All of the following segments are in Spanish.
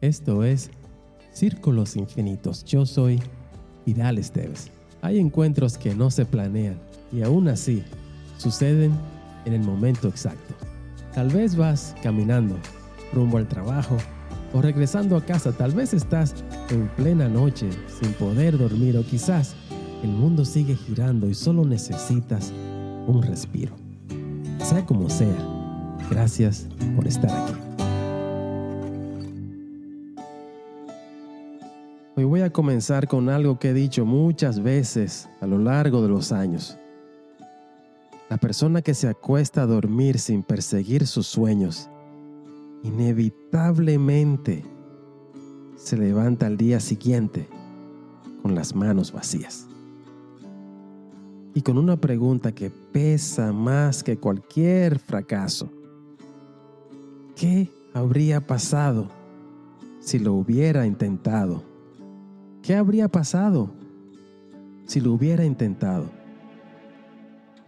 Esto es Círculos Infinitos. Yo soy Vidal Esteves. Hay encuentros que no se planean y aún así suceden en el momento exacto. Tal vez vas caminando rumbo al trabajo o regresando a casa. Tal vez estás en plena noche sin poder dormir o quizás el mundo sigue girando y solo necesitas un respiro. Sea como sea, gracias por estar aquí. Hoy voy a comenzar con algo que he dicho muchas veces a lo largo de los años. La persona que se acuesta a dormir sin perseguir sus sueños, inevitablemente se levanta al día siguiente con las manos vacías. Y con una pregunta que pesa más que cualquier fracaso. ¿Qué habría pasado si lo hubiera intentado? ¿Qué habría pasado si lo hubiera intentado?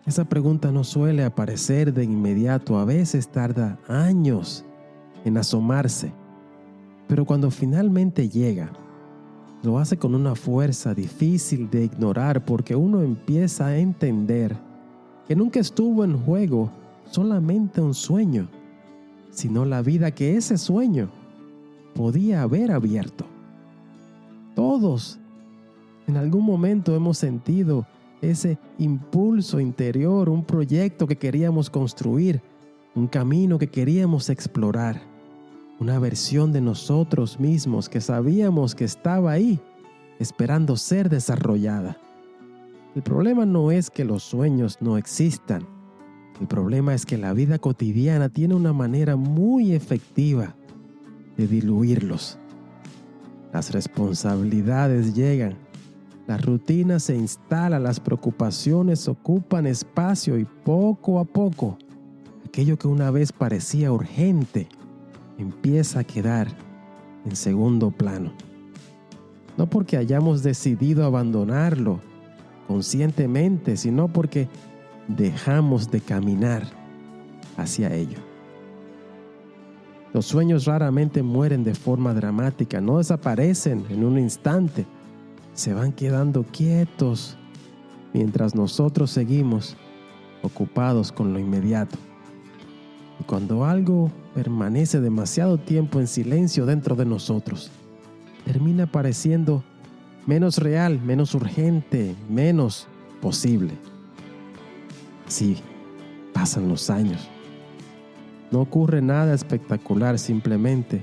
Esa pregunta no suele aparecer de inmediato, a veces tarda años en asomarse, pero cuando finalmente llega, lo hace con una fuerza difícil de ignorar porque uno empieza a entender que nunca estuvo en juego solamente un sueño, sino la vida que ese sueño podía haber abierto. Todos en algún momento hemos sentido ese impulso interior, un proyecto que queríamos construir, un camino que queríamos explorar, una versión de nosotros mismos que sabíamos que estaba ahí, esperando ser desarrollada. El problema no es que los sueños no existan, el problema es que la vida cotidiana tiene una manera muy efectiva de diluirlos. Las responsabilidades llegan, la rutina se instala, las preocupaciones ocupan espacio y poco a poco, aquello que una vez parecía urgente empieza a quedar en segundo plano. No porque hayamos decidido abandonarlo conscientemente, sino porque dejamos de caminar hacia ello. Los sueños raramente mueren de forma dramática, no desaparecen en un instante, se van quedando quietos mientras nosotros seguimos ocupados con lo inmediato. Y cuando algo permanece demasiado tiempo en silencio dentro de nosotros, termina pareciendo menos real, menos urgente, menos posible. Sí, pasan los años. No ocurre nada espectacular, simplemente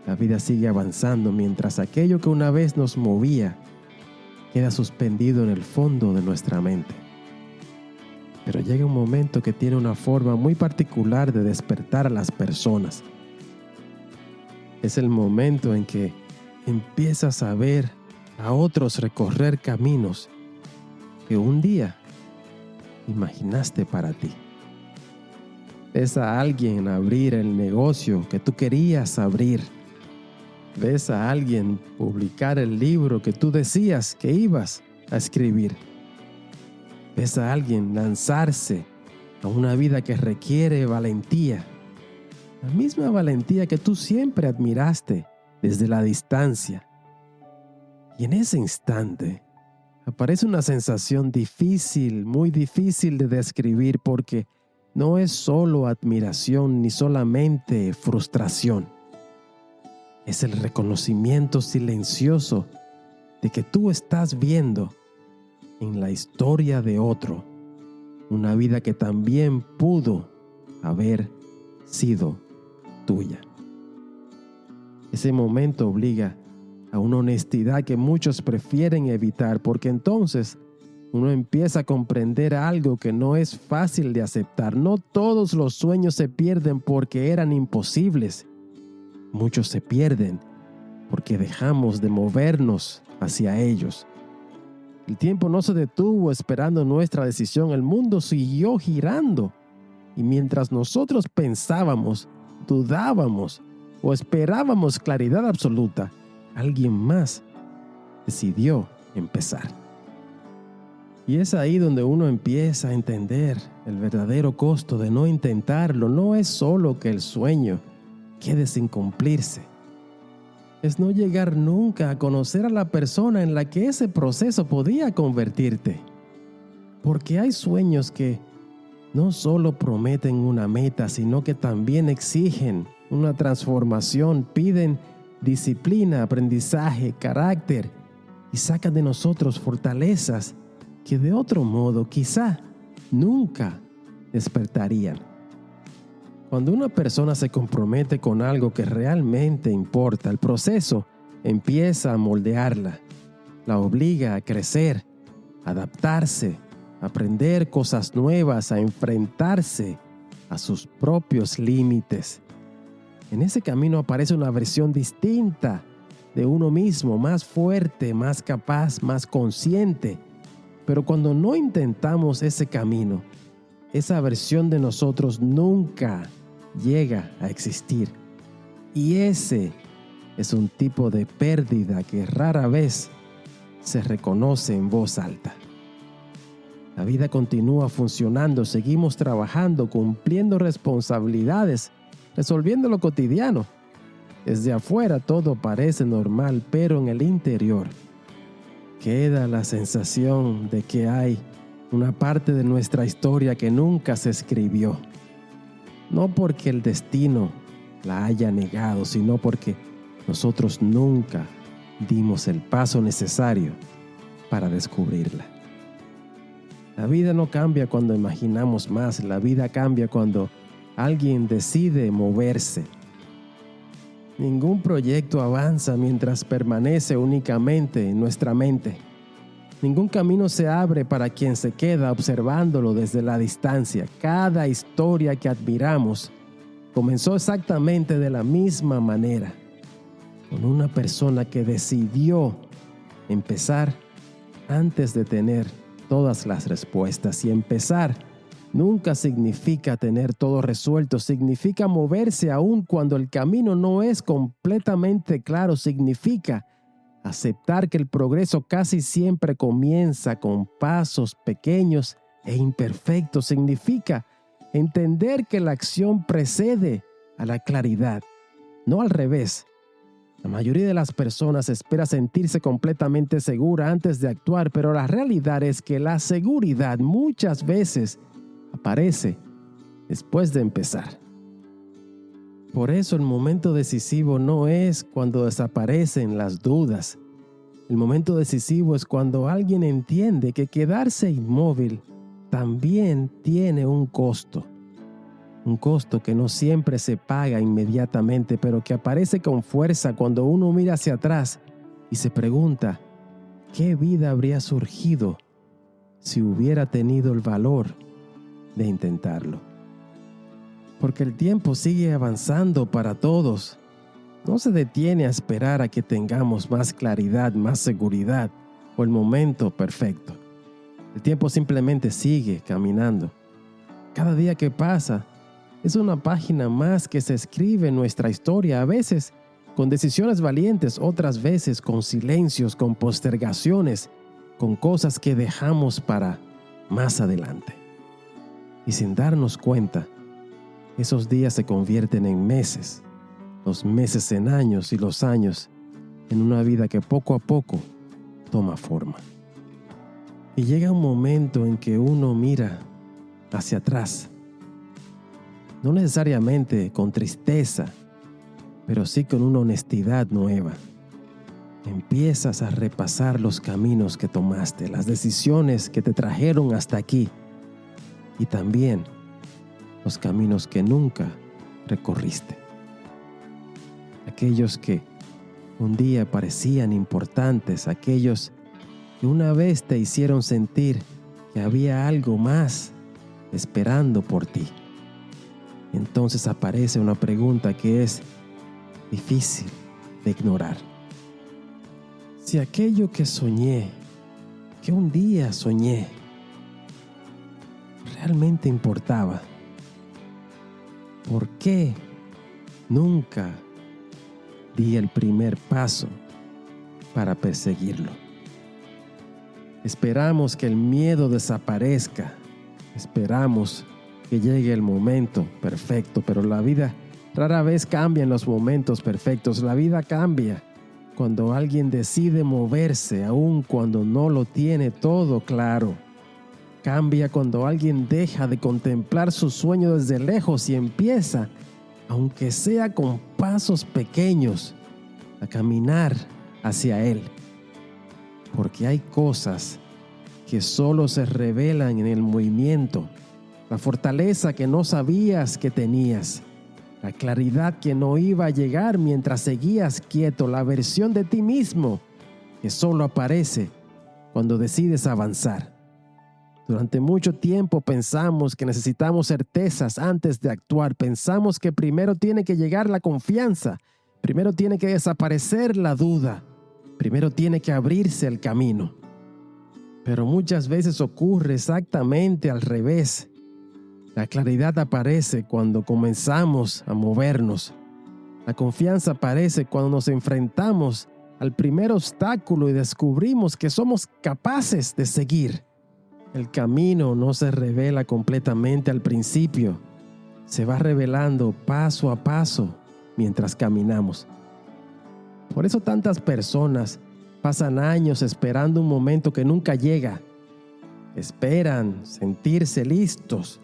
la vida sigue avanzando mientras aquello que una vez nos movía queda suspendido en el fondo de nuestra mente. Pero llega un momento que tiene una forma muy particular de despertar a las personas. Es el momento en que empiezas a ver a otros recorrer caminos que un día imaginaste para ti. Ves a alguien abrir el negocio que tú querías abrir. Ves a alguien publicar el libro que tú decías que ibas a escribir. Ves a alguien lanzarse a una vida que requiere valentía. La misma valentía que tú siempre admiraste desde la distancia. Y en ese instante aparece una sensación difícil, muy difícil de describir porque no es solo admiración ni solamente frustración. Es el reconocimiento silencioso de que tú estás viendo en la historia de otro una vida que también pudo haber sido tuya. Ese momento obliga a una honestidad que muchos prefieren evitar porque entonces uno empieza a comprender algo que no es fácil de aceptar. No todos los sueños se pierden porque eran imposibles. Muchos se pierden porque dejamos de movernos hacia ellos. El tiempo no se detuvo esperando nuestra decisión. El mundo siguió girando. Y mientras nosotros pensábamos, dudábamos o esperábamos claridad absoluta, alguien más decidió empezar. Y es ahí donde uno empieza a entender el verdadero costo de no intentarlo. No es solo que el sueño quede sin cumplirse. es no llegar nunca a conocer a la persona en la que ese proceso podía convertirte. Porque hay sueños que no solo prometen una meta, sino que también exigen una transformación, piden disciplina, aprendizaje, carácter y sacan de nosotros fortalezas que de otro modo quizá nunca despertarían. Cuando una persona se compromete con algo que realmente importa, el proceso empieza a moldearla, la obliga a crecer, a adaptarse, a aprender cosas nuevas, a enfrentarse a sus propios límites. En ese camino aparece una versión distinta de uno mismo, más fuerte, más capaz, más consciente. Pero cuando no intentamos ese camino, esa versión de nosotros nunca llega a existir. Y ese es un tipo de pérdida que rara vez se reconoce en voz alta. La vida continúa funcionando, seguimos trabajando, cumpliendo responsabilidades, resolviendo lo cotidiano. Desde afuera todo parece normal, pero en el interior queda la sensación de que hay una parte de nuestra historia que nunca se escribió. No porque el destino la haya negado, sino porque nosotros nunca dimos el paso necesario para descubrirla. La vida no cambia cuando imaginamos más, la vida cambia cuando alguien decide moverse. Ningún proyecto avanza mientras permanece únicamente en nuestra mente. Ningún camino se abre para quien se queda observándolo desde la distancia. Cada historia que admiramos comenzó exactamente de la misma manera, con una persona que decidió empezar antes de tener todas las respuestas. Y empezar nunca significa tener todo resuelto, significa moverse aún cuando el camino no es completamente claro, significa aceptar que el progreso casi siempre comienza con pasos pequeños e imperfectos, significa entender que la acción precede a la claridad, no al revés. La mayoría de las personas espera sentirse completamente segura antes de actuar, pero la realidad es que la seguridad muchas veces aparece después de empezar. Por eso el momento decisivo no es cuando desaparecen las dudas. El momento decisivo es cuando alguien entiende que quedarse inmóvil también tiene un costo. Un costo que no siempre se paga inmediatamente, pero que aparece con fuerza cuando uno mira hacia atrás y se pregunta, ¿qué vida habría surgido si hubiera tenido el valor de intentarlo? Porque el tiempo sigue avanzando para todos. No se detiene a esperar a que tengamos más claridad, más seguridad o el momento perfecto. El tiempo simplemente sigue caminando. Cada día que pasa es una página más que se escribe en nuestra historia, a veces con decisiones valientes, otras veces con silencios, con postergaciones, con cosas que dejamos para más adelante. Y sin darnos cuenta, esos días se convierten en meses, los meses en años y los años en una vida que poco a poco toma forma. Y llega un momento en que uno mira hacia atrás, no necesariamente con tristeza, pero sí con una honestidad nueva. Empiezas a repasar los caminos que tomaste, las decisiones que te trajeron hasta aquí y también los caminos que nunca recorriste. Aquellos que un día parecían importantes, aquellos que una vez te hicieron sentir que había algo más esperando por ti. Entonces aparece una pregunta que es difícil de ignorar. Si aquello que soñé, que un día soñé, realmente importaba, ¿por qué nunca di el primer paso para perseguirlo? Esperamos que el miedo desaparezca, esperamos que llegue el momento perfecto, pero la vida Rara vez cambian los momentos perfectos. La vida cambia cuando alguien decide moverse, aun cuando no lo tiene todo claro. Cambia cuando alguien deja de contemplar su sueño desde lejos y empieza, aunque sea con pasos pequeños, a caminar hacia él. Porque hay cosas que solo se revelan en el movimiento. La fortaleza que no sabías que tenías. La claridad que no iba a llegar mientras seguías quieto. La versión de ti mismo que solo aparece cuando decides avanzar. Durante mucho tiempo pensamos que necesitamos certezas antes de actuar. Pensamos que primero tiene que llegar la confianza. Primero tiene que desaparecer la duda. Primero tiene que abrirse el camino. Pero muchas veces ocurre exactamente al revés. La claridad aparece cuando comenzamos a movernos. La confianza aparece cuando nos enfrentamos al primer obstáculo y descubrimos que somos capaces de seguir. El camino no se revela completamente al principio. Se va revelando paso a paso mientras caminamos. Por eso tantas personas pasan años esperando un momento que nunca llega. Esperan sentirse listos.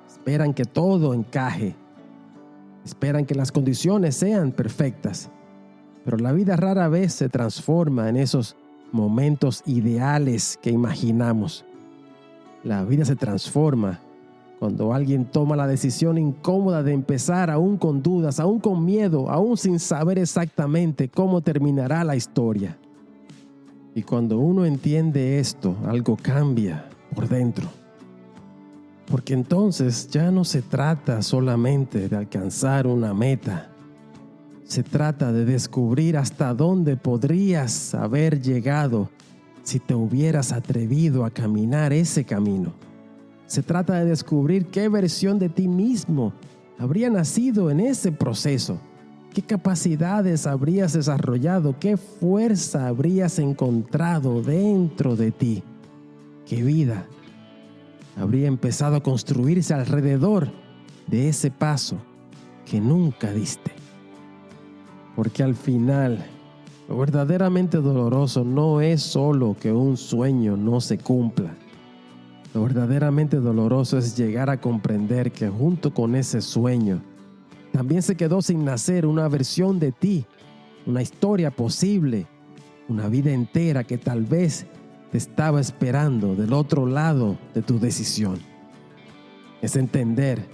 Esperan que todo encaje. Esperan que las condiciones sean perfectas. Pero la vida rara vez se transforma en esos momentos ideales que imaginamos. La vida se transforma cuando alguien toma la decisión incómoda de empezar aún con dudas, aún con miedo, aún sin saber exactamente cómo terminará la historia. Y cuando uno entiende esto, algo cambia por dentro. Porque entonces ya no se trata solamente de alcanzar una meta. Se trata de descubrir hasta dónde podrías haber llegado si te hubieras atrevido a caminar ese camino. Se trata de descubrir qué versión de ti mismo habría nacido en ese proceso. ¿Qué capacidades habrías desarrollado? ¿Qué fuerza habrías encontrado dentro de ti? ¿Qué vida habría empezado a construirse alrededor de ese paso que nunca diste? Porque al final, lo verdaderamente doloroso no es solo que un sueño no se cumpla. Lo verdaderamente doloroso es llegar a comprender que junto con ese sueño también se quedó sin nacer una versión de ti, una historia posible, una vida entera que tal vez te estaba esperando del otro lado de tu decisión. Es entender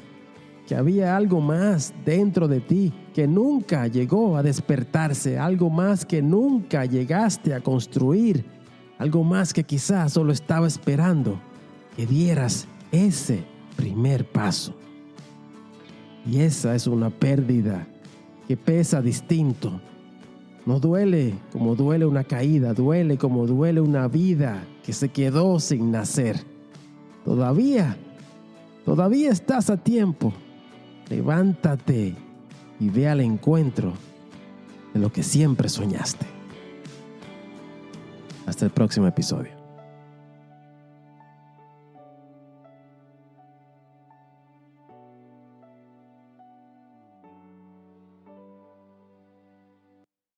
que había algo más dentro de ti que nunca llegó a despertarse, algo más que nunca llegaste a construir, algo más que quizás solo estaba esperando que dieras ese primer paso. Y esa es una pérdida que pesa distinto. No duele como duele una caída, duele como duele una vida que se quedó sin nacer. Todavía estás a tiempo. Levántate y ve al encuentro de lo que siempre soñaste. Hasta el próximo episodio.